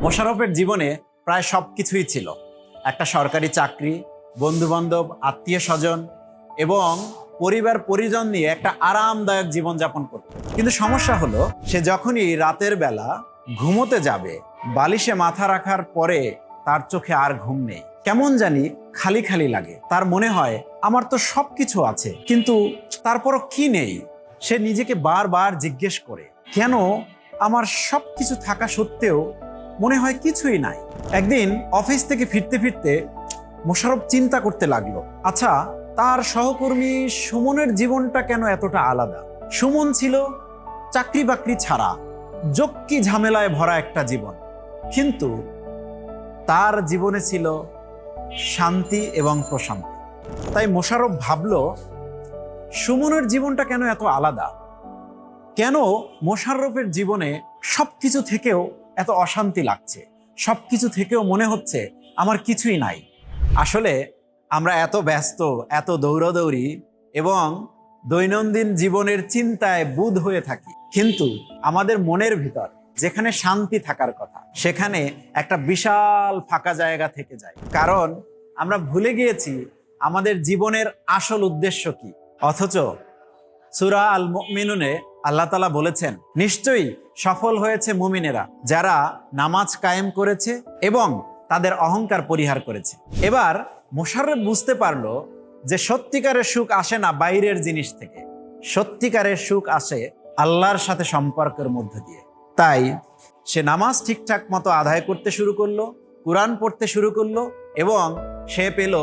মোশাররফের জীবনে প্রায় সব কিছুই ছিল। একটা সরকারি চাকরি, বন্ধুবান্ধব, আত্মীয় স্বজন এবং পরিবার পরিজন নিয়ে একটা আরামদায়ক জীবনযাপন করত। কিন্তু সমস্যা হলো, সে যখনই রাতের বেলা ঘুমোতে যাবে, বালিশে মাথা রাখার পরে তার চোখে আর ঘুম নেই। কেমন জানি খালি খালি লাগে। তার মনে হয় আমার তো সব কিছু আছে, কিন্তু তারপরও কি নেই। সে নিজেকে বারবার জিজ্ঞেস করে, কেন আমার সব কিছু থাকা সত্ত্বেও মনে হয় কিছুই নাই। একদিন অফিস থেকে ফিরতে ফিরতে মোশাররফ চিন্তা করতে লাগলো, আচ্ছা, তার সহকর্মী সুমনের জীবনটা কেন এতটা আলাদা। সুমন ছিল চাকরি বাকরি ছাড়া যক্কি ঝামেলায় ভরা একটা জীবন, কিন্তু তার জীবনে ছিল শান্তি এবং প্রশান্তি। তাই মোশাররফ ভাবলো, সুমনের জীবনটা কেন এত আলাদা, কেন মোশাররফের জীবনে সবকিছু থেকেও এত অশান্তি লাগছে, সবকিছু থেকেও মনে হচ্ছে আমার কিছুই নাই। আসলে আমরা এত ব্যস্ত, এত দৌড়াদৌড়ি এবং দৈনন্দিন জীবনের চিন্তায় বুঁদ হয়ে থাকি, কিন্তু আমাদের মনের ভিতর যেখানে শান্তি থাকার কথা, সেখানে একটা বিশাল ফাঁকা জায়গা থেকে যায়। কারণ আমরা ভুলে গিয়েছি আমাদের জীবনের আসল উদ্দেশ্য কি। অথচ সূরা আল মুমিনুনে আল্লাহ তাআলা বলেছেন, নিশ্চয়ই সফল হয়েছে মুমিনেরা যারা নামাজ কায়েম করেছে এবং তাদের অহংকার পরিহার করেছে। এবার মোশাররফ বুঝতে পারলো যে সত্যিকারের সুখ আসে না বাইরের জিনিস থেকে, সত্যিকারের সুখ আসে আল্লাহর সাথে সম্পর্কের মধ্য দিয়ে। তাই সে নামাজ ঠিকঠাক মতো আদায় করতে শুরু করলো, কুরআন পড়তে শুরু করলো এবং সে পেল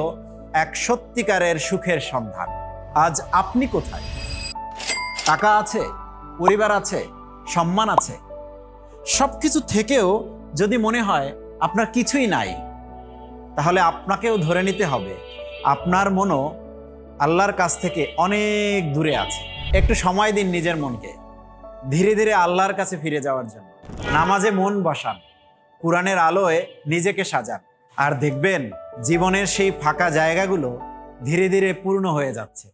এক সত্যিকারের সুখের সন্ধান। আজ আপনি কোথায়? টাকা আছে, পরিবার আছে, সম্মান আছে, সবকিছু থেকেও যদি মনে হয় আপনার কিছুই নাই, তাহলে আপনাকেও ধরে নিতে হবে আপনার মনও আল্লাহর কাছ থেকে অনেক দূরে আছে। একটু সময় দিন নিজের মনকে, ধীরে ধীরে আল্লাহর কাছে ফিরে যাওয়ার জন্য। নামাজে মন বসান, কুরআনের আলোয় নিজেকে সাজান, আর দেখবেন জীবনের সেই ফাঁকা জায়গাগুলো ধীরে ধীরে পূর্ণ হয়ে যাচ্ছে।